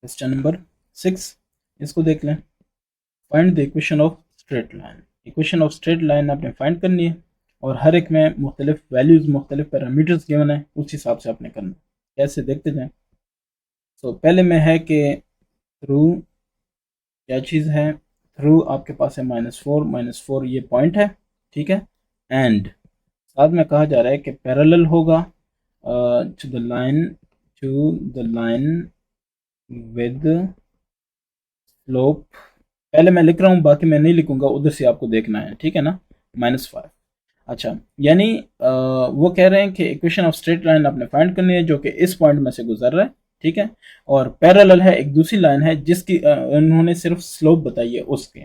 Question number 6, इसको देख लें। Find the equation of straight line. Equation of straight line आपने फाइंड करनी है और हर एक में मुख्तलिफ वैल्यूज़, मुख्तलिफ पैरामीटर्स गिवन है, उस हिसाब से आपने करना है। कैसे देखते जाएं। सो पहले में है कि थ्रू क्या चीज़ है, थ्रू आपके पास है -4 ये पॉइंट है, ठीक है। एंड साथ में कहा जा रहा है कि पैरेलल होगा to the line with slope. पहले मैं लिख रहा हूँ, बाकी मैं नहीं लिखूंगा, उधर से आपको देखना है, ठीक है ना। -5। अच्छा, यानी वो कह रहे हैं कि इक्वेशन ऑफ स्ट्रेट लाइन आपने फाइंड करनी है जो कि इस पॉइंट में से गुजर रहा है, ठीक है। और पैरेलल है, एक दूसरी लाइन है जिसकी उन्होंने सिर्फ स्लोप बताई है उसके,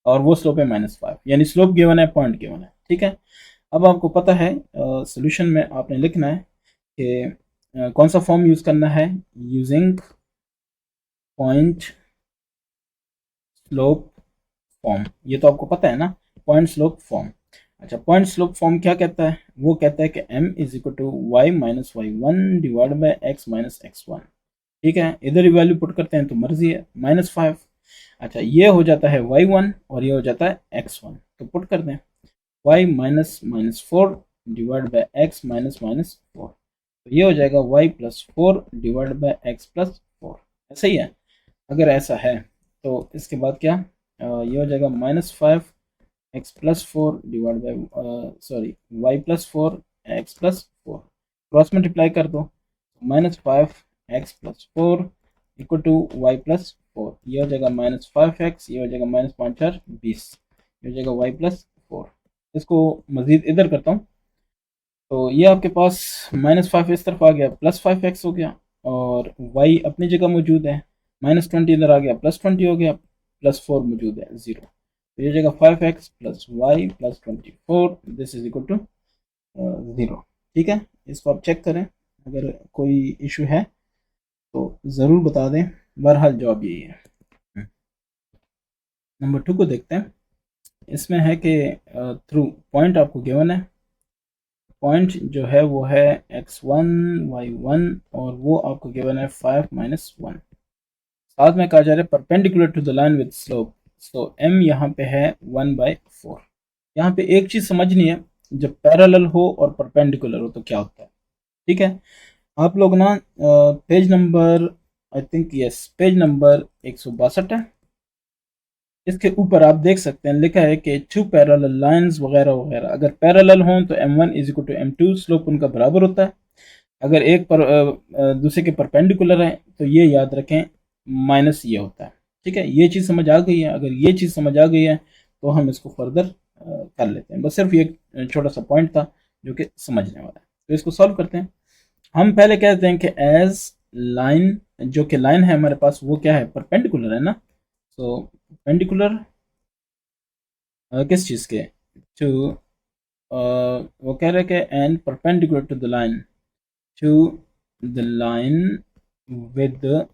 और वो स्लोप है -5, यानी स्लोप गिवन है, पॉइंट गिवन है, ठीक है। अब आपको पता है सोल्यूशन में आपने लिखना है कि कौन सा फॉर्म यूज करना है, यूजिंग पॉइंट स्लोप फॉर्म। ये तो आपको पता है ना, पॉइंट स्लोप फॉर्म। अच्छा, पॉइंट स्लोप फॉर्म क्या कहता है, वो कहता है कि m is equal to Y minus Y one divide by x minus x one, ठीक है। इधर ही वैल्यू पुट करते हैं तो मर्जी है, -5। अच्छा, ये हो जाता है y1 और ये हो जाता है x1, तो पुट कर दें y minus -4 divide by x minus -4, तो ये हो जाएगा y plus 4 divide by x plus 4। ऐसा ही है। अगर ऐसा है तो इसके बाद क्या, ये हो जाएगा -5 X plus 4 divide by sorry Y plus 4 X plus 4, cross multiply कर दो, -5 X plus 4 equal to Y plus 4, ये हो जाएगा -5x, ये हो जाएगा -5×4 = 20, ये हो जाएगा वाई प्लस 4। इसको मजीद इधर करता हूँ, तो ये आपके पास -5 इस तरफ आ गया, +5x हो गया, और y अपनी जगह मौजूद है, -20 इधर आ गया, +20 हो गया, +4 मौजूद है, 0, तो ये जगह 5x plus Y plus 24, this is equal to 0, ठीक है। इसको आप चेक करें, अगर कोई इशू है तो ज़रूर बता दें, बहरहाल जवाब यही है। नंबर 2 को देखते हैं। इसमें है कि थ्रू पॉइंट आपको गिवन है, पॉइंट जो है वो है x1 y1, और वो आपको गिवन है 5 - 1। साथ में कहा जा रहा है perpendicular to the line with slope, so m यहाँ पे है 1/4। यहाँ पे एक चीज़ समझनी है, जब पैरेलल हो और परपेंडिकुलर हो तो क्या होता है, ठीक है। आप लोग ना page number, I think yes, page number 162 है, इसके ऊपर आप देख सकते हैं लिखा है कि टू पैरेलल लाइंस वगैरह वगैरह, अगर पैरेलल हों तो m1 is equal to m2, slope उनका बराबर होता है। अगर एक पर दूसरे के परपेंडिकुलर है तो ये याद रखें, माइनस ये होता है, ठीक है। ये चीज़ समझ आ गई है, अगर ये चीज़ समझ आ गई है तो हम इसको फर्दर कर लेते हैं। बस सिर्फ ये छोटा सा पॉइंट था जो कि समझने वाला है, तो इसको सॉल्व करते हैं। हम पहले कहते हैं कि एज लाइन, जो कि लाइन है हमारे पास वो क्या है, परपेंडिकुलर है ना। तो परपेंडिकुलर किस चीज़ के, टू, वो कह रहे हैं कि and perpendicular to the line, to the line with the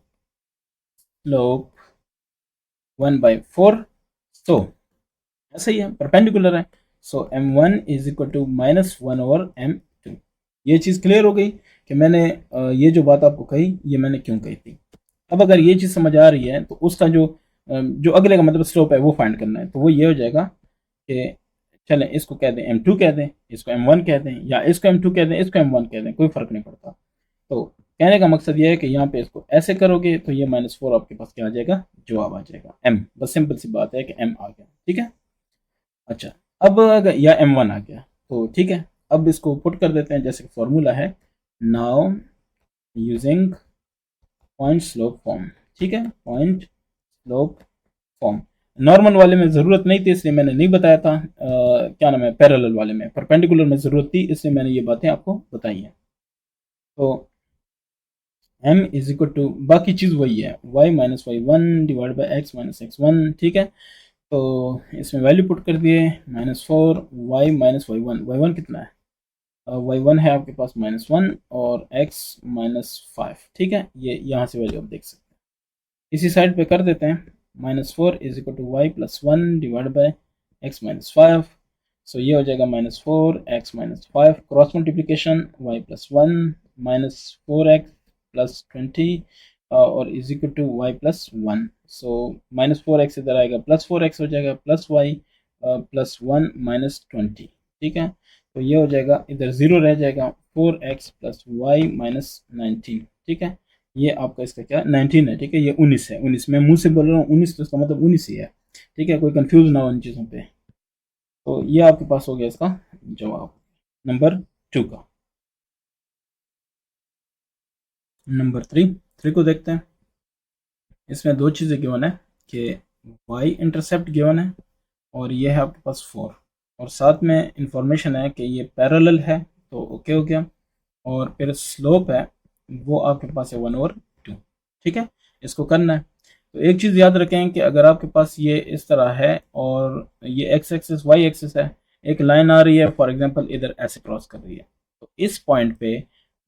slope 1/4, तो ऐसा ही है, परपेंडिकुलर है, सो m1 is equal to -1/m2। ये चीज़ क्लियर हो गई कि मैंने ये जो बात आपको कही ये मैंने क्यों कही थी। अब अगर ये चीज़ समझ आ रही है तो उसका जो अगले का मतलब स्लोप है वो फाइंड करना है, तो वो ये हो जाएगा कि चलें इसको कह दें m2 कह दें, इसको m1 कह दें, या इसको m2 कह दें, इसको m1 कह दें, कोई फ़र्क नहीं पड़ता। तो कहने का मकसद ये है कि यहाँ पे इसको ऐसे करोगे तो ये -4 आपके पास क्या आ जाएगा, जवाब आ जाएगा m। बस सिंपल सी बात है कि m आ गया, ठीक है। अच्छा, अब अगर या m1 आ गया तो ठीक है, अब इसको पुट कर देते हैं जैसे कि फॉर्मूला है, now using point slope form, ठीक है, पॉइंट स्लोप फॉर्म। नॉर्मल वाले में ज़रूरत नहीं थी इसलिए मैंने नहीं बताया था, क्या नाम है, पैरेलल वाले में, परपेंडिकुलर में ज़रूरत थी इसलिए मैंने ये बातें आपको बताई हैं। तो m इज इक्वल टू, बाकी चीज़ वही है, y minus Y one divide by x minus x one, ठीक है। तो इसमें वैल्यू पुट कर दिए, -4 y माइनस वाई वन कितना है, वाई वन है आपके पास -1 और x -5, ठीक है। ये यहाँ से वैल्यू आप देख सकते हैं, इसी साइड पे कर देते हैं, -4 is equal to Y plus 1 divide by x minus 5, so ये हो जाएगा -4 x minus 5, cross multiplication y plus 1 -4x plus 20 और is equal to Y plus one. So -4x इधर आएगा, +4x हो जाएगा, प्लस वाई प्लस वन -20। ठीक है, तो ये हो जाएगा, इधर 0 रह जाएगा, 4x प्लस वाई -19। ठीक है, ये आपका इसका क्या 19 है। ठीक है, ये 19 है, 19 मैं मुंह से बोल रहा हूँ 19, तो इसका मतलब 19 ही है। ठीक है, कोई कंफ्यूज ना हो इन चीज़ों पे। तो ये आपके पास हो गया इसका जवाब नंबर 2 का। नंबर 3 को देखते हैं। इसमें दो चीज़ें गिवन है कि वाई इंटरसेप्ट गिवन है और ये है आपके पास 4, और साथ में इंफॉर्मेशन है कि ये पैरेलल है, तो ओके हो गया। और फिर स्लोप है वो आपके पास है 1/2। ठीक है, इसको करना है। तो एक चीज़ याद रखें कि अगर आपके पास ये इस तरह है और ये एक्स एक्सिस वाई एक्सिस है, एक लाइन आ रही है फॉर एग्जांपल इधर ऐसे क्रॉस कर रही है, तो इस पॉइंट पे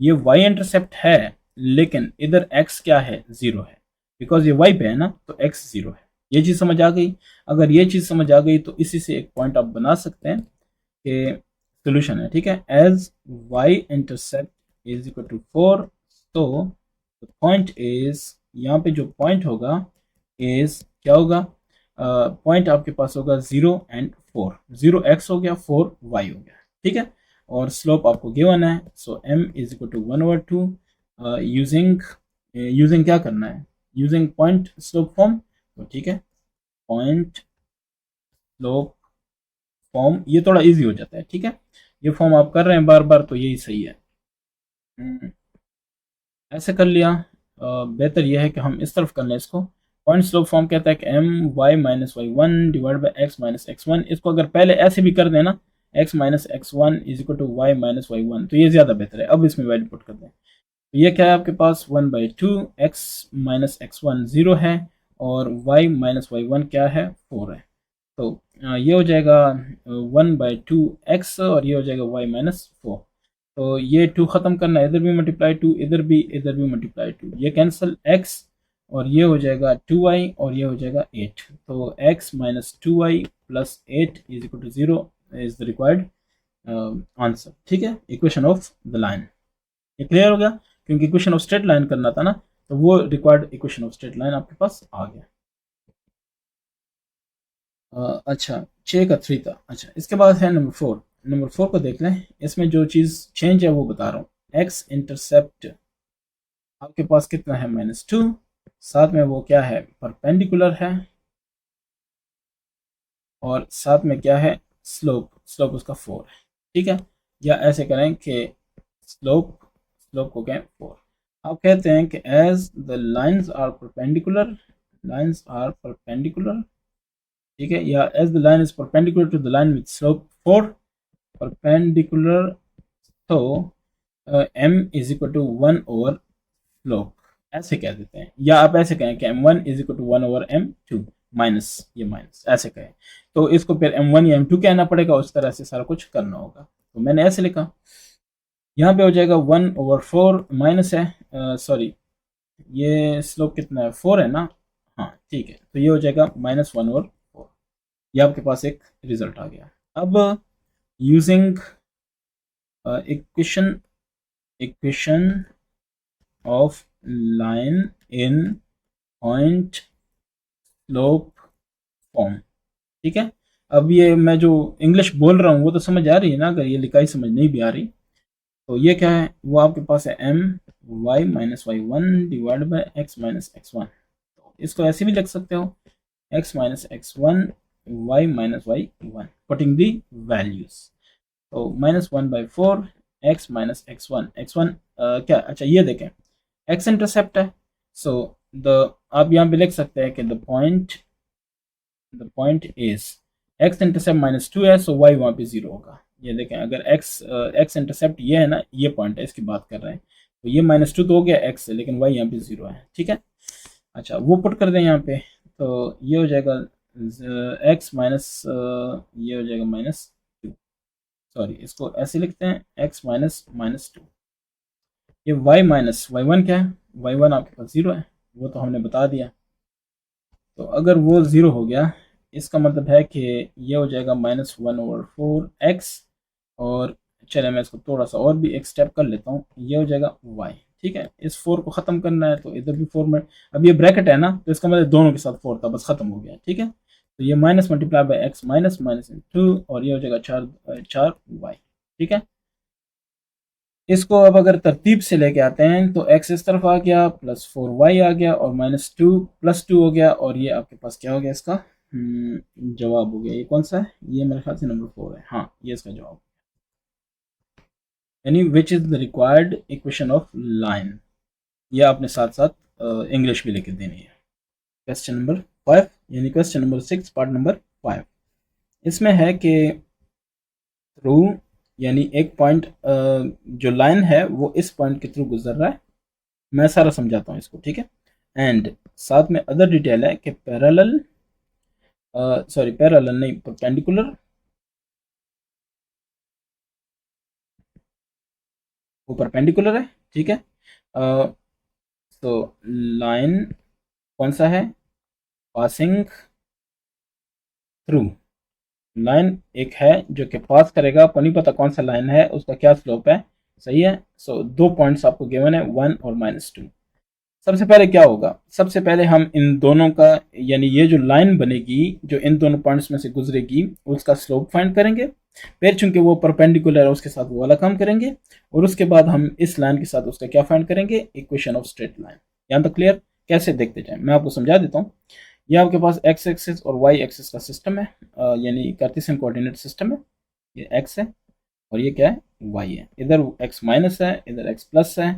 ये वाई इंटरसेप्ट है, लेकिन इधर एक्स क्या है, 0 है, बिकॉज ये वाई पे है ना, तो एक्स 0 है। ये चीज़ समझ आ गई? अगर ये चीज़ समझ आ गई तो इसी से एक पॉइंट आप बना सकते हैं कि सोल्यूशन है। ठीक है, as y intercept is equal to 4, तो पॉइंट इज, यहाँ पे जो पॉइंट होगा इज क्या होगा, पॉइंट आपके पास होगा 0 एंड 4, 0x हो गया, 4y हो गया। ठीक है, और स्लोप आपको गिवन है, so m is equal to 1/2। Using using क्या करना है, यूजिंग पॉइंट स्लोप फॉर्म। तो ठीक है, पॉइंट स्लोप फॉर्म ये थोड़ा इजी हो जाता है। ठीक है, ये फॉर्म आप कर रहे हैं बार बार, तो यही सही है। ऐसे कर लिया। बेहतर यह है कि हम इस तरफ कर लें इसको। पॉइंट स्लोप फॉर्म कहता है कि m y minus Y one divide by x minus x one. इसको अगर पहले ऐसे भी कर देना, x minus x one is equal to Y minus Y one, तो ये ज़्यादा बेहतर है। अब इसमें वैल्यू पुट कर दें, तो ये क्या है आपके पास 1/2, एक्स माइनस एक्स वन 0 है, और वाई माइनस वाई वन क्या है, 4 है। तो ये हो जाएगा 1/2x, और ये हो जाएगा y माइनस 4। तो ये 2 ख़त्म करना है, इधर भी मल्टीप्लाई 2, इधर भी मल्टीप्लाई 2, ये कैंसिल x, और ये हो जाएगा 2y, और ये हो जाएगा 8। तो x minus 2y plus 8 is equal to 0 is the required answer. ठीक है, इक्वेशन ऑफ द लाइन। ये क्लियर हो गया, क्योंकि इक्वेशन ऑफ स्ट्रेट लाइन करना था ना, तो वो required equation of straight line आपके पास आ गया। अच्छा, 6 का 3 था। अच्छा, इसके बाद है नंबर 4। नंबर 4 को देख लें। इसमें जो चीज़ चेंज है वो बता रहा हूँ। एक्स इंटरसेप्ट आपके पास कितना है, -2, साथ में वो क्या है, परपेंडिकुलर है, और साथ में क्या है, स्लोप, स्लोप उसका 4 है। ठीक है, या ऐसे करें कि स्लोप, स्लोप को कहें 4। आप कहते हैं कि as the lines are perpendicular, lines are perpendicular, ठीक है, या as the line is perpendicular to the line with slope 4, perpendicular, तो m is equal to 1/, slope ऐसे कह देते हैं, या आप ऐसे कहें कि m1 is equal to 1/m2, minus, ये माइनस ऐसे कहें, तो इसको फिर m1 या m2 कहना पड़ेगा, उस तरह से सारा कुछ करना होगा। तो मैंने ऐसे लिखा, यहाँ पे हो जाएगा 1/4 माइनस है, सॉरी ये स्लोप कितना है, 4 है ना, हाँ ठीक है, तो ये हो जाएगा -1/4। ये आपके पास एक रिजल्ट आ गया। अब using equation of line in point slope form. ठीक है, अब ये मैं जो इंग्लिश बोल रहा हूँ वो तो समझ आ रही है ना, अगर ये लिखाई समझ नहीं भी आ रही, तो ये क्या है, वो आपके पास है m y minus Y one divide by x minus x one. तो इसको ऐसे भी लिख सकते हो, x minus x one Y minus Y one, putting the values. तो -1/4 x माइनस एक्स वन क्या, अच्छा ये देखें, x इंटरसेप्ट है, सो द, आप यहाँ पे लिख सकते हैं कि the point is x intercept -2 है, सो y वहाँ पे 0 होगा। ये देखें, अगर x इंटरसेप्ट ये है ना, ये पॉइंट है, इसकी बात कर रहे हैं, तो ये -2 तो हो गया x से, लेकिन y यहाँ पे 0 है। ठीक है, अच्छा वो पुट कर दें यहाँ पे, तो ये हो जाएगा x माइनस, ये हो जाएगा -2, सॉरी इसको ऐसे लिखते हैं, x माइनस -2। ये y माइनस वाई वन क्या है, वाई वन आपके पास 0 है, वो तो हमने बता दिया। तो अगर वो 0 हो गया, इसका मतलब है कि ये हो जाएगा -1/4x, और चले मैं इसको थोड़ा सा और भी एक स्टेप कर लेता हूँ, ये हो जाएगा y। ठीक है, इस 4 को ख़त्म करना है तो इधर भी 4 में, अब ये ब्रैकेट है ना तो इसका मतलब दोनों के साथ 4 था, बस ख़त्म हो गया। ठीक है, तो ये minus multiply by x minus minus 2 और ये हो जाएगा 4 ठीक है, इसको अब अगर तरतीब से लेके आते हैं तो x इस तरफ आ गया, प्लस 4y आ गया और माइनस 2 प्लस 2 हो गया, और ये आपके पास क्या हो गया इसका जवाब हो गया। ये कौन सा है? ये मेरे ख्याल से नंबर 4 है। हाँ, ये इसका जवाब, यानी विच is the required equation of line. ये आपने साथ साथ इंग्लिश भी लेके देनी है। क्वेश्चन नंबर 5 यानी क्वेश्चन नंबर 6 पार्ट नंबर 5, इसमें है कि थ्रू यानी एक पॉइंट, जो लाइन है वो इस पॉइंट के थ्रू गुजर रहा है। मैं सारा समझाता हूँ इसको, ठीक है। एंड साथ में अदर डिटेल है कि पैरेलल, सॉरी पैरेलल नहीं, परपेंडिकुलर, वो परपेंडिकुलर है, ठीक है। तो लाइन कौन सा है? पासिंग थ्रू, लाइन एक है जो कि पास करेगा, आपको नहीं पता कौन सा लाइन है, उसका क्या स्लोप है, सही है। सो दो पॉइंट्स आपको गिवन है, 1 और -2। सबसे पहले क्या होगा, सबसे पहले हम इन दोनों का, यानी ये जो लाइन बनेगी जो इन दोनों पॉइंट्स में से गुजरेगी उसका स्लोप फाइंड करेंगे। फिर चूंकि वो परपेंडिकुलर है उसके साथ वो वाला काम करेंगे, और उसके बाद हम इस लाइन के साथ उसका क्या फाइंड करेंगे, इक्वेशन ऑफ स्ट्रेट लाइन। यहाँ तक क्लियर? कैसे देखते जाए, मैं आपको समझा देता हूँ। ये आपके पास एक्स एक्सिस और वाई एक्सिस का सिस्टम है, यानी कार्टेशियन कोऑर्डिनेट सिस्टम है। ये एक्स है और ये क्या है, वाई है। इधर एक्स माइनस है, इधर एक्स प्लस है,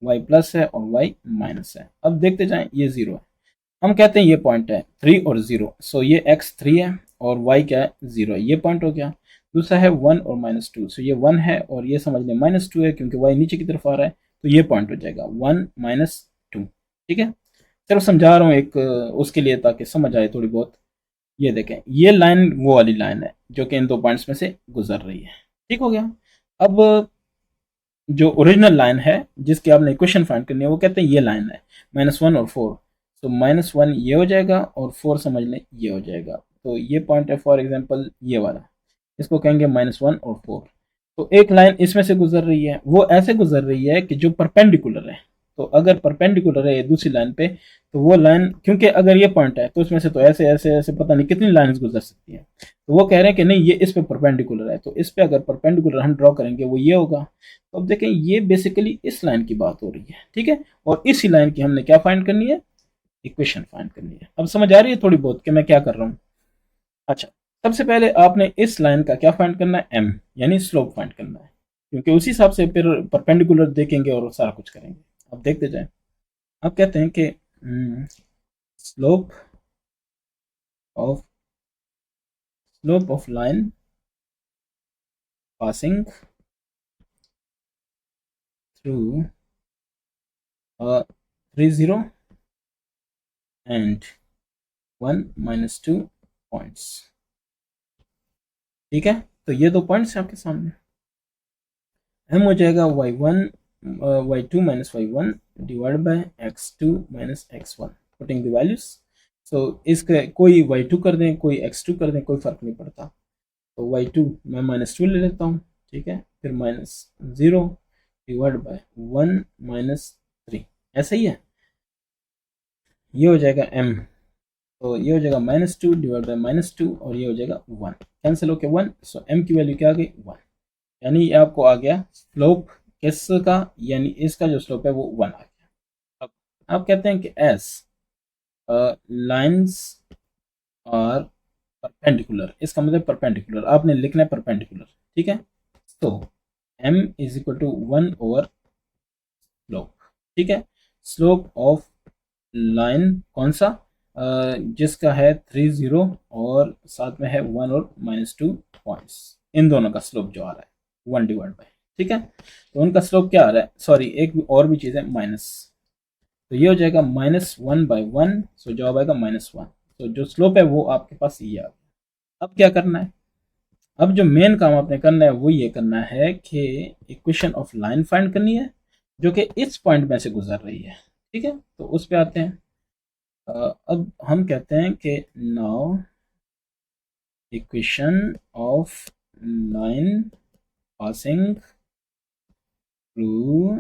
वाई प्लस है और वाई माइनस है। अब देखते जाएं, ये जीरो है, हम कहते हैं ये पॉइंट है 3 और 0। सो ये एक्स 3 है और वाई क्या है, 0 है, ये पॉइंट हो गया। दूसरा है 1 और -2, सो ये 1 है और ये समझ लें -2 है क्योंकि वाई नीचे की तरफ आ रहा है, तो ये पॉइंट हो जाएगा 1 -2। ठीक है, सिर्फ समझा रहा हूँ एक उसके लिए ताकि समझ आए थोड़ी बहुत। ये देखें, ये लाइन वो वाली लाइन है जो कि इन दो पॉइंट्स में से गुजर रही है। ठीक हो गया। अब जो ओरिजिनल लाइन है जिसकी आपने इक्वेशन फाइंड करनी है वो कहते हैं ये लाइन है -1 और 4। तो -1 ये हो जाएगा और 4 समझ लें ये हो जाएगा। तो ये पॉइंट है फॉर एग्जांपल ये वाला, इसको कहेंगे -1 और 4। तो एक लाइन इसमें से गुजर रही है, वो ऐसे गुजर रही है कि जो परपेंडिकुलर है। तो अगर परपेंडिकुलर है ये दूसरी लाइन पे, तो वो लाइन, क्योंकि अगर ये पॉइंट है तो इसमें से तो ऐसे ऐसे ऐसे पता नहीं कितनी लाइंस गुजर सकती हैं। तो वो कह रहे हैं कि नहीं, ये इस पे परपेंडिकुलर है, तो इस पे अगर परपेंडिकुलर हम ड्रॉ करेंगे वो ये होगा। तो अब देखें, ये बेसिकली इस लाइन की बात हो रही है, ठीक है। और इसी लाइन की हमने क्या फाइंड करनी है, इक्वेशन फाइंड करनी है। अब समझ आ रही है थोड़ी बहुत कि मैं क्या कर रहा हूँ? अच्छा, सबसे पहले आपने इस लाइन का क्या फाइंड करना है, एम, यानी स्लोप फाइंड करना है, क्योंकि उसी हिसाब से फिर परपेंडिकुलर देखेंगे और सारा कुछ करेंगे। अब देखते जाएं। अब कहते हैं कि slope of line passing through 3 0 and 1 -2 points. ठीक है, तो ये दो पॉइंट्स हैं आपके सामने। एम हो जाएगा y2 minus y1 divide by x2 minus x1, putting the values. So इसके कोई y2 कर दें, कोई x2 कर दें, कोई फर्क नहीं पड़ता। तो y2 मैं -2 ले लेता हूँ, ठीक है, फिर -0 डिवाइड बाय 1 -3, ऐसा ही है। ये हो जाएगा m, तो ये हो जाएगा -2 डिवाइड बाय -2 और ये हो जाएगा 1, कैंसिल होके 1। सो m की वैल्यू क्या आ गई, 1। यानी ये आपको आ गया स्लोप किसका, यानी इसका जो स्लोप है वो 1 आ गया। अब आप कहते हैं कि एस लाइंस आर परपेंडिकुलर, इसका मतलब परपेंडिकुलर आपने लिखना है, परपेंडिकुलर, ठीक है। तो m is equal to 1 over slope, ठीक है। स्लोप ऑफ लाइन कौन सा, जिसका है 3 0 और साथ में है 1 और -2 पॉइंट्स, इन दोनों का स्लोप जो आ रहा है 1 डिवाइड बाई, ठीक है। तो उनका स्लोप क्या आ रहा है, सॉरी एक और भी चीज़ है माइनस। तो ये हो जाएगा -1/1, सो जवाब आएगा -1। तो जो स्लोप है वो आपके पास ये आ गया। अब क्या करना है, अब जो मेन काम आपने करना है वो ये करना है कि इक्वेशन ऑफ लाइन फाइंड करनी है जो कि इस पॉइंट में से गुजर रही है, ठीक है। तो उस पे आते हैं। अब हम कहते हैं कि now equation of line passing through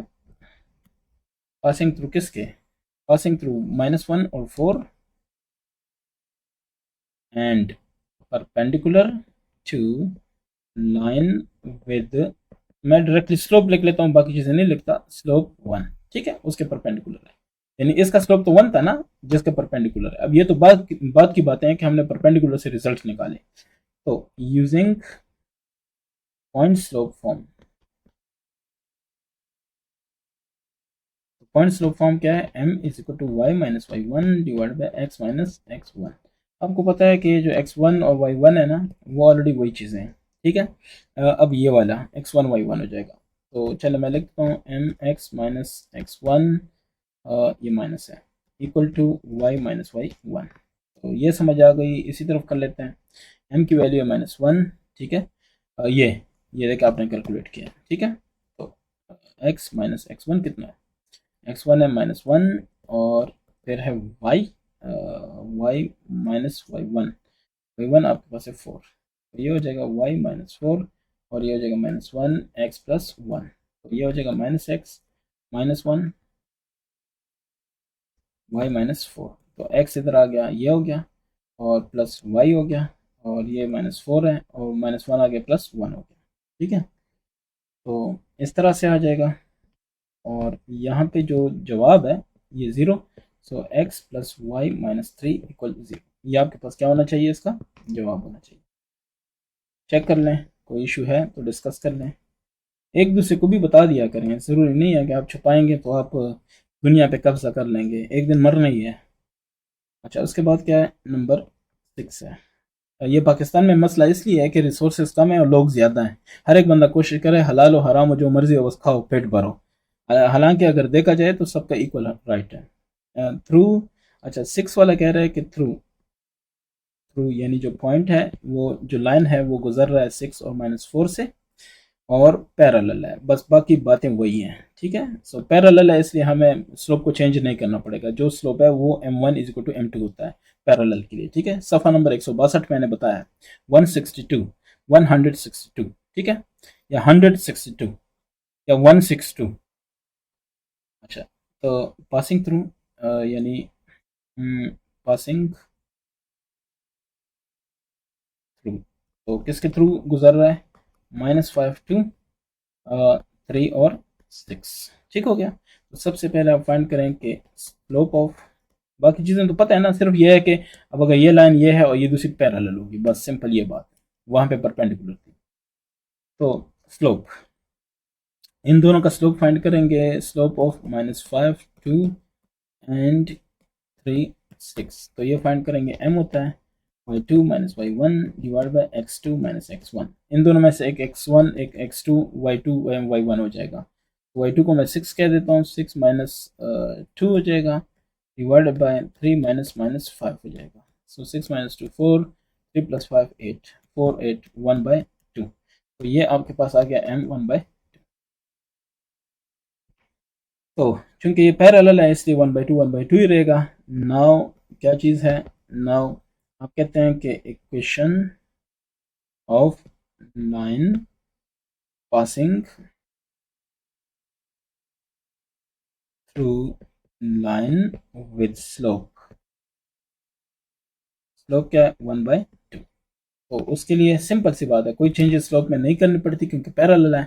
passing through किसके, पासिंग थ्रू -1 और 4 and perpendicular to line with, मैं डायरेक्टली स्लोप लिख लेता हूँ, बाकी चीजें नहीं लिखता, स्लोप 1, ठीक है, उसके परपेंडिकुलर है, यानी इसका स्लोप तो 1 था ना जिसके परपेंडिकुलर है। अब ये तो बात की बातें हैं कि हमने परपेंडिकुलर से रिजल्ट निकाले। तो using point slope form, point slope form क्या है, m is equal to Y minus Y one divide by x minus x one. आपको पता है कि जो x1 और y1 है ना, वो ऑलरेडी वही चीज़ें हैं, ठीक है। अब ये वाला x1 y1 हो जाएगा, तो चलो मैं लिखता हूँ m x minus x one, ये माइनस है, equal to Y minus Y one. तो ये समझ आ गई, इसी तरफ कर लेते हैं। m की वैल्यू है -1, ठीक है। ये देखिए आपने कैलकुलेट किया, ठीक है। तो x माइनस एक्स वन कितना है, x1 है -1, और फिर है y, y minus Y one आपके पास है 4, तो ये हो जाएगा y -4, और ये हो जाएगा -1 x प्लस 1, तो ये हो जाएगा -x -1 y -4, तो x इधर आ गया, ये हो गया, और प्लस y हो गया, और ये -4 है, और -1 आ गया, +1 हो गया, ठीक है। तो इस तरह से आ जाएगा, और यहाँ पे जो जवाब है ये 0, सो x प्लस वाई -3 इक्वल 0, ये आपके पास क्या होना चाहिए, इसका जवाब होना चाहिए। चेक कर लें, कोई इशू है तो डिस्कस कर लें, एक दूसरे को भी बता दिया करें, ज़रूरी नहीं है कि आप छुपाएंगे तो आप दुनिया पे कब्जा कर लेंगे, एक दिन मरना ही है। अच्छा, उसके बाद क्या है, नंबर 6 है। ये पाकिस्तान में मसला इसलिए है कि रिसोर्सेज कम है और लोग ज़्यादा हैं, हर एक बंदा कोशिश करे हलाल हो हराम हो जो मर्जी हो बस खाओ पेट भरो। हालांकि अगर देखा जाए तो सबका इक्वल राइट है। थ्रू, अच्छा 6 वाला कह रहा है कि थ्रू, थ्रू यानी जो पॉइंट है, वो जो लाइन है वो गुजर रहा है 6 और -4 से, और पैरेलल है, बस बाकी बातें वही हैं, ठीक है। सो पैरेलल है इसलिए हमें स्लोप को चेंज नहीं करना पड़ेगा, जो स्लोप है वो m1 is equal to m2 होता है पैरेलल के लिए, ठीक है। सफ़ा नंबर 162 मैंने बताया, 162, 162, ठीक है, या 162 या 162। अच्छा, तो पासिंग थ्रू, यानी पासिंग थ्रू, तो किसके थ्रू गुजर रहा है, -5 टू 3 और 6, ठीक हो गया। तो सबसे पहले आप फाइंड करें कि स्लोप ऑफ, बाकी चीज़ें तो पता है ना, सिर्फ ये है कि अब अगर ये लाइन ये है और ये दूसरी पैरेलल होगी, बस सिंपल ये बात है, वहाँ पे परपेंडिकुलर थी। तो स्लोप, इन दोनों का स्लोप फाइंड करेंगे, स्लोप ऑफ -5 2 एंड 3 6, तो ये फाइंड करेंगे, m होता है y2 minus y1 divide by x2 minus x1, इन दोनों में से एक x1 एक x2, y2 y1 हो जाएगा, y2 को मैं 6 कह देता हूँ, 6 माइनस 2 हो जाएगा, डिवाइड बाय 3 माइनस -5 हो जाएगा, सो 6 माइनस 2 4, 3 प्लस 5 8, 4 8 1/2, तो ये आपके पास आ गया m 1/2। तो चूंकि ये पैरेलल है इसलिए 1/2 ही रहेगा। नाउ क्या चीज़ है, नाउ आप कहते हैं कि equation of line passing through line with slope, slope क्या है 1/2, तो उसके लिए सिंपल सी बात है, कोई चेंजेस स्लोप में नहीं करनी पड़ती क्योंकि पैरेलल है,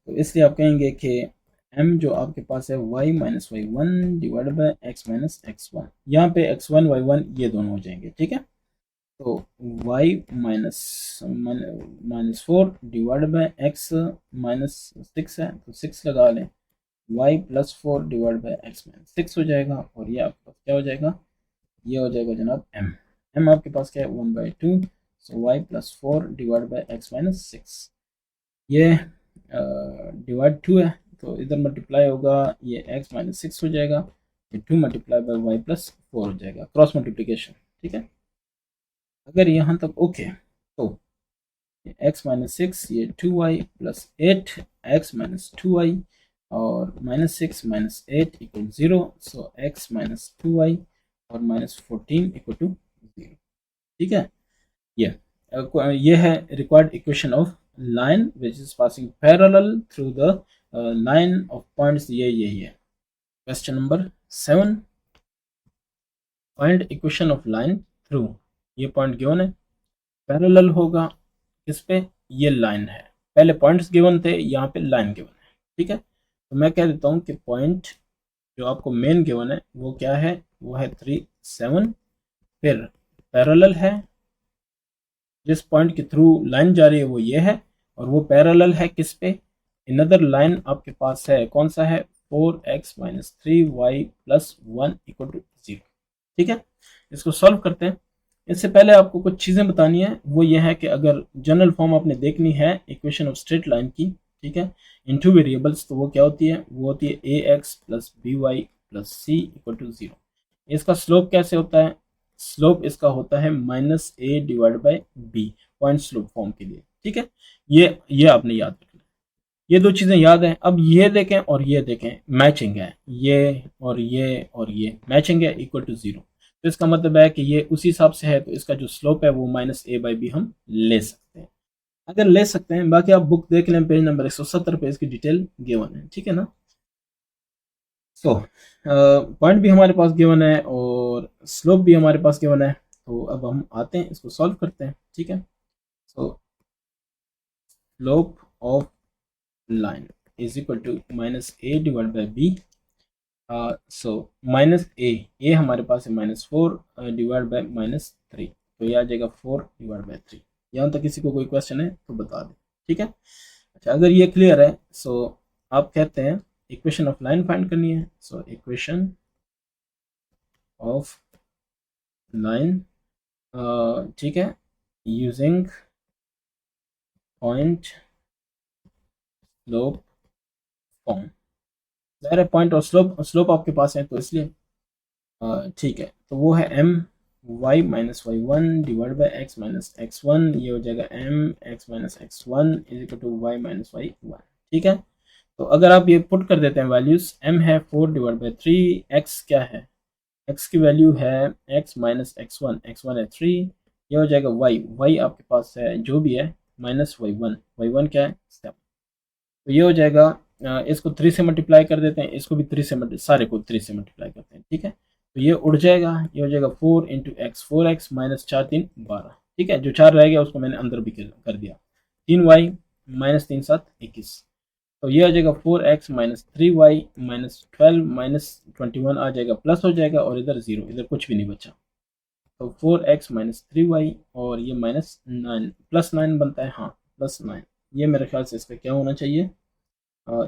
तो इसलिए आप कहेंगे कि m जो आपके पास है y minus Y one divide by x minus x one, यहाँ पे x1 y1 ये दोनों हो जाएंगे, ठीक है। तो y -4 डिवाइड बाई x -6 है तो 6 लगा लें, y +4 डिवाइड बाई x -6 हो जाएगा, और ये आपके पास क्या हो जाएगा, ये हो जाएगा जनाब m आपके पास क्या है 1/2, सो y +4 डिवाइड बाई x -6, ये डिवाइड 2 है तो इधर मल्टीप्लाई होगा, ये x -6 हो जाएगा, ये 2 मल्टीप्लाई बाई y +4 हो जाएगा, क्रॉस मल्टीप्लिकेशन, ठीक है। अगर यहाँ तक ओके, तो x-6 ये 2y प्लस 8 x-2y, और -6 -8 इक्वल 0, सो x-2y और -14 इक्वल टू 0, ठीक है। ये है required equation of line which is passing parallel through the line of points, ये है। Question number 7, find equation of line through. ये पॉइंट गिवन है, पैरेलल होगा किस पे, ये लाइन है। पहले पॉइंट्स गिवन थे, यहाँ पे लाइन गिवन है। ठीक है, तो मैं कह देता हूँ कि पॉइंट जो आपको मेन गिवन है वो क्या है, वो है 3 7। फिर पैरेलल है, जिस पॉइंट के थ्रू लाइन जा रही है वो ये है, और वो पैरेलल है किस पे, अनदर लाइन आपके पास है, कौन सा है, 4x-3y + 1 = 0। ठीक है, इसको सॉल्व करते हैं। इससे पहले आपको कुछ चीज़ें बतानी है, वो ये है कि अगर जनरल फॉर्म आपने देखनी है इक्वेशन ऑफ स्ट्रेट लाइन की, ठीक है, इन टू वेरिएबल्स, तो वो क्या होती है, वो होती है ax + by + c = 0। इसका स्लोप कैसे होता है, स्लोप इसका होता है -a/b, पॉइंट स्लोप फॉर्म के लिए। ठीक है, ये आपने याद रखना है, ये दो चीज़ें याद हैं। अब ये देखें और ये देखें, मैचिंग है, ये और ये मैचिंग है, =0। तो इसका मतलब है कि ये उसी हिसाब से है, तो इसका जो स्लोप है वो -a/b हम ले सकते हैं, अगर ले सकते हैं। बाकी आप बुक देख लें, पेज नंबर 170 पे इसकी डिटेल गिवन है। ठीक है ना। सो पॉइंट भी हमारे पास गिवन है और स्लोप भी हमारे पास गिवन है, तो अब हम आते हैं इसको सॉल्व करते हैं। ठीक है, so slope of line is equal to -a/b। So -a हमारे पास है -4 डिवाइड बाय -3, तो ये आ जाएगा 4/3। यहाँ तक किसी को कोई क्वेश्चन है तो बता दें। ठीक है, अच्छा, अगर ये क्लियर है, सो आप कहते हैं इक्वेशन ऑफ लाइन फाइंड करनी है। सो इक्वेशन ऑफ लाइन, ठीक है, यूजिंग पॉइंट स्लोप फॉर्म। ज़ाहिर है पॉइंट और स्लोप आपके पास है, तो इसलिए ठीक है, तो वो है my-y1 डिवाइड बाय x-x1, ये हो जाएगा m(x-x1) = y-y1। ठीक है, तो अगर आप ये पुट कर देते हैं वैल्यूज, m है 4/3, x क्या है, x की वैल्यू है x-x1, x1 है 3, ये हो जाएगा y आपके पास है जो भी है -y1 क्या है 7। तो ये हो जाएगा, इसको 3 से मल्टीप्लाई कर देते हैं, इसको भी 3 से सारे को 3 से मल्टीप्लाई करते हैं। ठीक है, तो ये उड़ जाएगा, ये हो जाएगा 4 × x, 4x -4 3 12। ठीक है, जो 4 रह गया उसको मैंने अंदर भी कर दिया, 3y -3 7 21। तो ये आ जाएगा 4x -3y -12 -21 आ जाएगा, प्लस हो जाएगा, और इधर 0, इधर कुछ भी नहीं बचा। तो 4x -3y और ये -9 +9 बनता है, हाँ +9। ये मेरे ख्याल से इसका क्या होना चाहिए,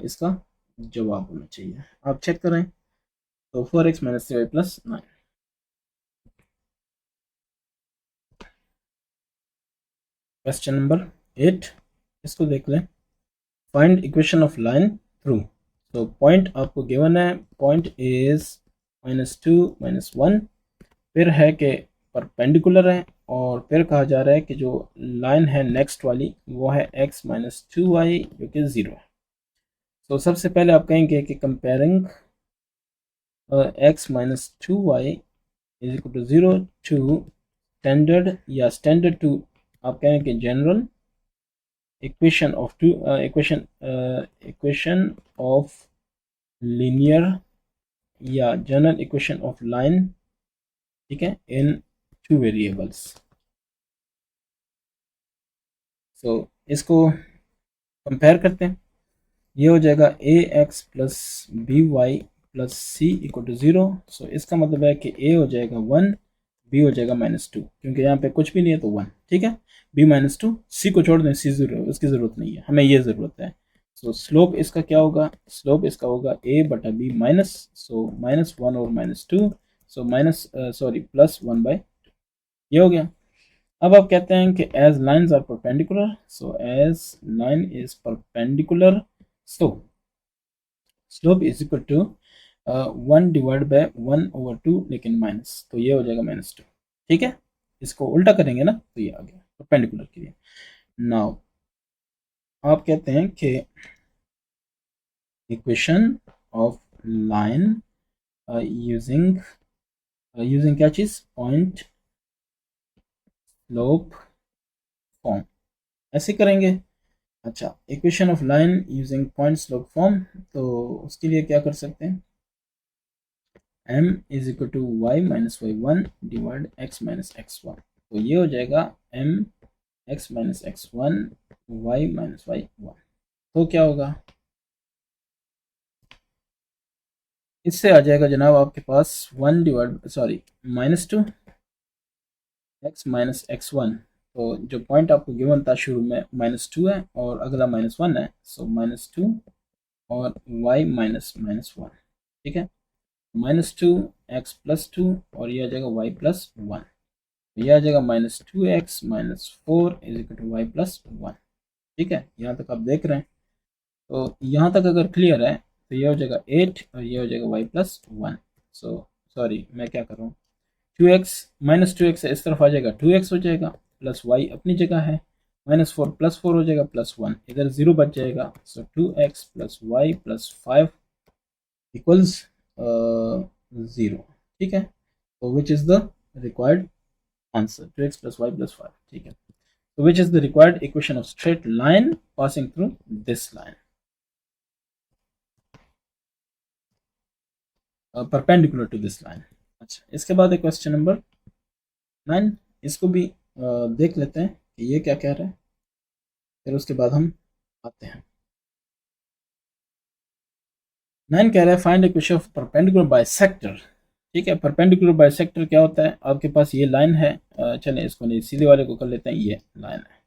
इसका जवाब होना चाहिए। आप चेक करें, तो 4x -3y +9। क्वेश्चन नंबर 8, इसको देख लें। Find equation of line through. तो पॉइंट आपको गिवन है, पॉइंट इज -2 -1, फिर है कि परपेंडिकुलर है, और फिर कहा जा रहा है कि जो लाइन है नेक्स्ट वाली वो है x -2y जो कि 0 है। तो सबसे पहले आप कहेंगे कि comparing x -2y = 0 to standard, या स्टैंडर्ड टू, आप कहें कि जनरल इक्वेशन ऑफ लीनियर, या जनरल इक्वेशन ऑफ लाइन, ठीक है, इन 2 वेरिएबल्स। सो इसको कंपेयर करते हैं, ये हो जाएगा ax + by + c = 0। सो इसका मतलब है कि a हो जाएगा 1, b हो जाएगा -2, क्योंकि यहाँ पे कुछ भी नहीं है तो 1। ठीक है, b -2, c को छोड़ दें, c 0, उसकी ज़रूरत नहीं है, हमें ये ज़रूरत है। सो स्लोप इसका क्या होगा, स्लोप इसका होगा a/b माइनस, सो -1 और -2, सो +1/2, ये हो गया। अब आप कहते हैं कि as lines are perpendicular, so as line is perpendicular, so slope is equal to 1/1/2, लेकिन माइनस, तो ये हो जाएगा -2। ठीक है, इसको उल्टा करेंगे ना, तो ये आ गया परपेंडिकुलर के लिए। नाउ आप कहते हैं कि इक्वेशन ऑफ लाइन यूजिंग क्या चीज़, पॉइंट स्लोप फॉर्म, ऐसे करेंगे। अच्छा, equation of line using point slope form, तो उसके लिए क्या कर सकते हैं, m is equal to y minus Y one divide x minus x one. तो ये हो जाएगा m x minus x one Y minus Y one. तो क्या होगा, इससे आ जाएगा जनाब आपके पास one divide sorry minus two x minus x one. तो जो पॉइंट आपको गिवन था शुरू में माइनस टू है और अगला माइनस वन है, सो माइनस टू और y माइनस माइनस वन। ठीक है, minus two X plus two और ये आ जाएगा y प्लस वन। ये आ जाएगा minus two x minus four is equal to Y plus one. ठीक है, यहाँ तक आप देख रहे हैं। तो यहाँ तक अगर क्लियर है तो ये हो जाएगा एट और ये हो जाएगा y plus one. So sorry मैं क्या कर रहा हूँ, two x minus two x इस तरफ आ जाएगा, टू एक्स हो जाएगा प्लस वाई अपनी जगह है, माइनस फोर प्लस फोर हो जाएगा प्लस वन, इधर जीरो बच जाएगा। So two X plus Y plus five equals zero. ठीक है, तो which is the required answer, two X plus Y plus five. ठीक है, तो which is the required equation of straight line passing through this line, perpendicular to this line. अच्छा, इसके बाद एक क्वेश्चन नंबर 9, इसको भी देख लेते हैं कि ये क्या कह रहा है, फिर उसके बाद हम आते हैं। 9 कह रहा है find equation of perpendicular bisector. ठीक है, परपेंडिकुलर बाइसेक्टर क्या होता है, आपके पास ये लाइन है, चलें इसको नहीं सीधे वाले को कर लेते हैं, ये लाइन है,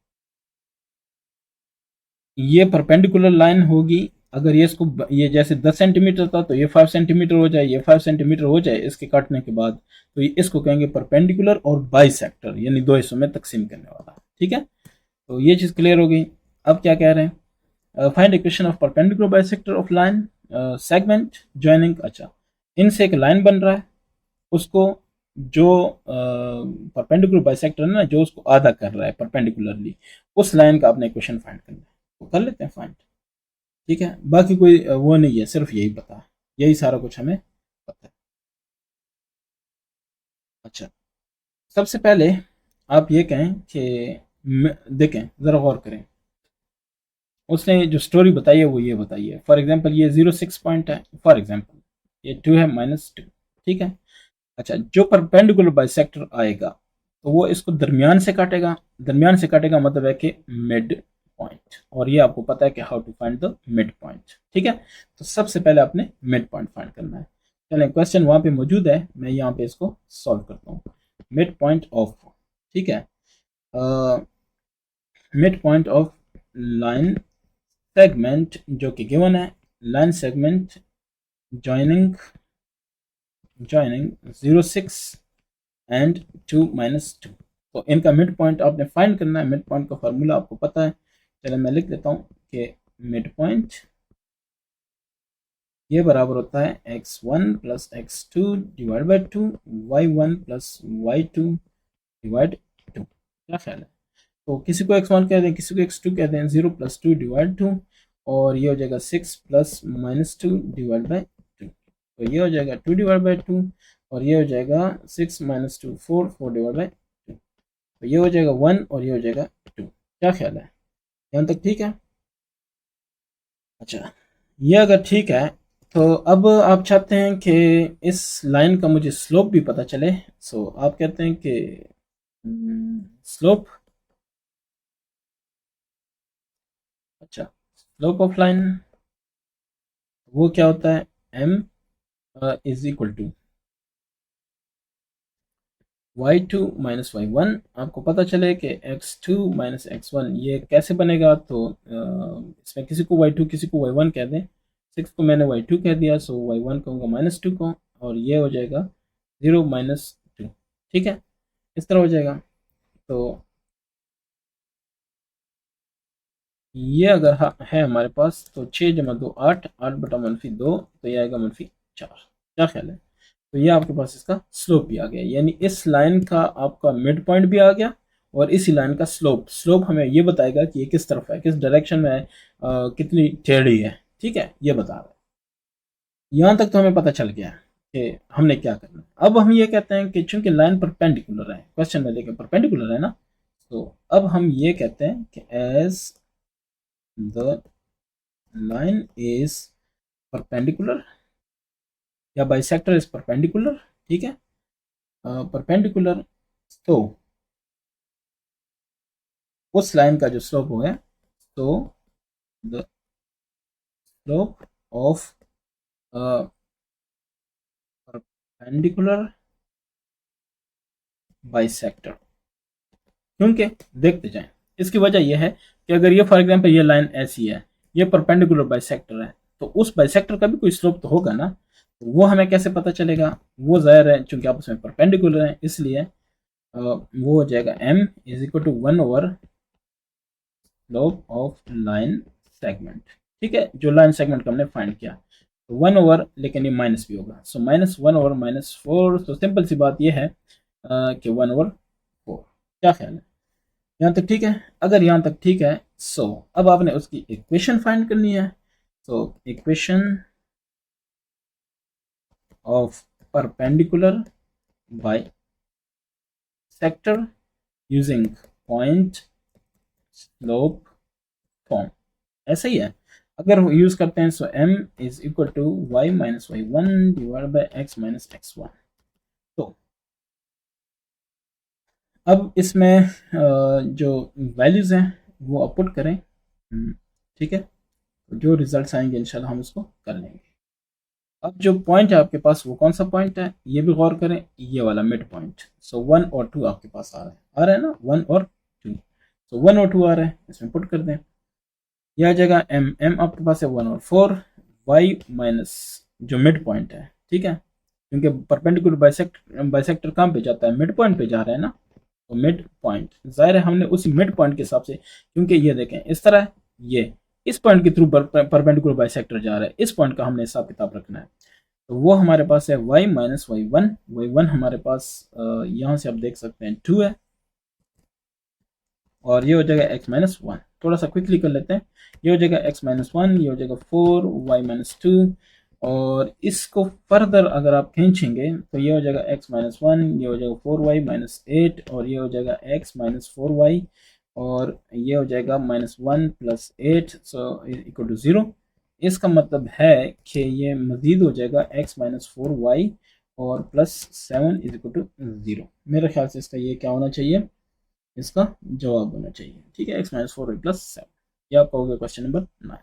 ये परपेंडिकुलर लाइन होगी। अगर ये इसको ये जैसे 10 सेंटीमीटर था तो ये 5 सेंटीमीटर हो जाए, ये 5 सेंटीमीटर हो जाए इसके काटने के बाद, तो ये इसको कहेंगे परपेंडिकुलर और बाइसेक्टर, यानी दो हिस्सों में तकसीम करने वाला। ठीक है, तो ये चीज़ क्लियर हो गई। अब क्या कह रहे हैं, find equation of perpendicular bisector of line segment joining. अच्छा, इनसे एक लाइन बन रहा है, उसको जो परपेंडिकुलर बाइसेक्टर है ना, जो उसको आधा कर रहा है परपेंडिकुलरली, उस लाइन का आपने इक्वेशन फाइंड करना है, तो कर लेते हैं फाइंड। ठीक है, बाकी कोई वो नहीं है, सिर्फ यही पता है, यही सारा कुछ हमें पता है। अच्छा, सबसे पहले आप ये कहें कि देखें ज़रा गौर करें, उसने जो स्टोरी बताई है वो ये बताई है। फॉर एग्जांपल ये 06 पॉइंट है, फॉर एग्जांपल ये 2 है माइनस टू। ठीक है, अच्छा जो परपेंडिकुलर बाइसेक्टर आएगा तो वो इसको दरमियान से काटेगा, दरमियान से काटेगा मतलब है कि मिड पॉइंट, और ये आपको पता है कि how to find the mid point. ठीक है, तो सबसे पहले आपने मिड पॉइंट फाइंड करना है। चलें, क्वेश्चन वहां पे मौजूद है, मैं यहाँ पे इसको सॉल्व करता हूँ। मिड पॉइंट ऑफ, ठीक है, mid point of line segment जो कि गिवन है, line segment joining joining 06 and 2 minus two. तो इनका मिड पॉइंट आपने फाइंड करना है। मिड पॉइंट का फार्मूला आपको पता है, चलो मैं लिख देता हूँ कि मिड पॉइंट ये बराबर होता है x1 plus x2 divide by two, y1 plus y2 divide two. क्या ख्याल है, तो किसी को x1 कह दें, किसी को x2 कह दें, 0 प्लस टू डिवाइड टू, और ये हो जाएगा 6 plus minus two divide by two. तो ये हो जाएगा 2 डिवाइड बाई टू, और ये हो जाएगा 6 minus two 4, 4 divide by two. तो ये हो जाएगा 1 और ये हो जाएगा 2। क्या ख्याल है, यहाँ तक ठीक है। अच्छा, ये अगर ठीक है तो अब आप चाहते हैं कि इस लाइन का मुझे स्लोप भी पता चले। सो आप कहते हैं कि स्लोप, अच्छा स्लोप ऑफ लाइन वो क्या होता है, m is equal to y2 minus Y one. आपको पता चले कि x2 माइनस एक्स वन ये कैसे बनेगा, तो इसमें किसी को y2 किसी को y1 कह दें, 6 को मैंने y2 कह दिया, सो y1 कहूँगा माइनस टू को, और ये हो जाएगा 0 माइनस टू। ठीक है, इस तरह हो जाएगा। तो ये अगर है हमारे पास, तो 6 जमा 2 8, 8 बटा मनफी 2, तो ये आएगा मनफी 4। क्या ख्याल है, तो ये आपके पास इसका स्लोप भी आ गया, यानी इस लाइन का आपका मिड पॉइंट भी आ गया, और इसी लाइन का स्लोप, स्लोप हमें ये बताएगा कि ये किस तरफ है, किस डायरेक्शन में है, कितनी टेढ़ी है। ठीक है, ये बता रहा है। यहाँ तक तो हमें पता चल गया कि हमने क्या करना है। अब हम ये कहते हैं कि चूंकि लाइन परपेंडिकुलर है, क्वेश्चन में देखें परपेंडिकुलर है ना, तो अब हम ये कहते हैं कि as the line is perpendicular या बाइसेक्टर इज परपेंडिकुलर, ठीक है, परपेंडिकुलर, तो उस लाइन का जो स्लोप होगा, तो the slope of perpendicular bisector, क्योंकि देखते जाएं, इसकी वजह यह है कि अगर ये फॉर एग्जांपल ये लाइन ऐसी है, ये परपेंडिकुलर बाइसेक्टर है, तो उस बाइसेक्टर का भी कोई स्लोप तो होगा ना, तो वो हमें कैसे पता चलेगा, वो जाहिर है चूंकि आपस में परपेंडिकुलर है, इसलिए वो हो जाएगा m is equal to 1/, slope of line segment, ठीक है, जो लाइन सेगमेंट का हमने फाइंड किया, तो 1/, लेकिन ये माइनस भी होगा, सो -1/-4, तो सिंपल सी बात ये है कि 1/4। क्या ख्याल है, यहाँ तक ठीक है? अगर यहाँ तक ठीक है, सो अब आपने उसकी इक्वेशन फाइंड करनी है, so equation of perpendicular bisector using point slope form, ऐसा ही है, अगर यूज करते हैं, so m is equal to y minus y1 divide by x minus x1। तो अब इसमें जो वैल्यूज हैं वो आप पुट करें, ठीक है, तो जो रिजल्ट्स आएंगे इंशाल्लाह हम उसको कर लेंगे। अब जो पॉइंट है आपके पास वो कौन सा पॉइंट है, ये भी गौर करें, ये वाला मिड पॉइंट, सो 1 और 2 आपके पास आ रहा है ना, 1 और 2, सो 1 और 2 आ रहा है, इसमें पुट कर दें, यह आ जाएगा m आपके पास है 1 और 4, y माइनस जो मिड पॉइंट है, ठीक है, क्योंकि परपेंडिकुलर बाइसेक्टर कहाँ पे जाता है, मिड पॉइंट पे जा रहा है ना, तो मिड पॉइंट जाहिर है हमने उसी मिड पॉइंट के हिसाब से, क्योंकि ये देखें इस तरह ये इस पॉइंट के थ्रू परपेंडिकुलर बाइसेक्टर जा रहा है, इस पॉइंट का हमने हिसाब किताब रखना है, तो वो हमारे पास है y माइनस y1 हमारे पास यहाँ से आप देख सकते हैं 2 है, और ये हो जाएगा x माइनस 1, थोड़ा सा क्विकली कर लेते हैं, ये हो जाएगा x माइनस 1, ये हो जाएगा 4 y माइनस 2, और इसको फर्दर अगर आप खींचेंगे तो ये हो जाएगा x माइनस 1, ये हो जाएगा 4y माइनस 8, और ये हो जाएगा x माइनस 4y, और ये हो जाएगा -1 प्लस 8 सो इक्वल टू 0। इसका मतलब है कि ये मजीद हो जाएगा x माइनस 4y और प्लस 7 इज इक्वल टू 0। मेरे ख्याल से इसका ये क्या होना चाहिए, इसका जवाब होना चाहिए, ठीक है, x माइनस 4y प्लस 7, ये आपका हो गया क्वेश्चन नंबर 9।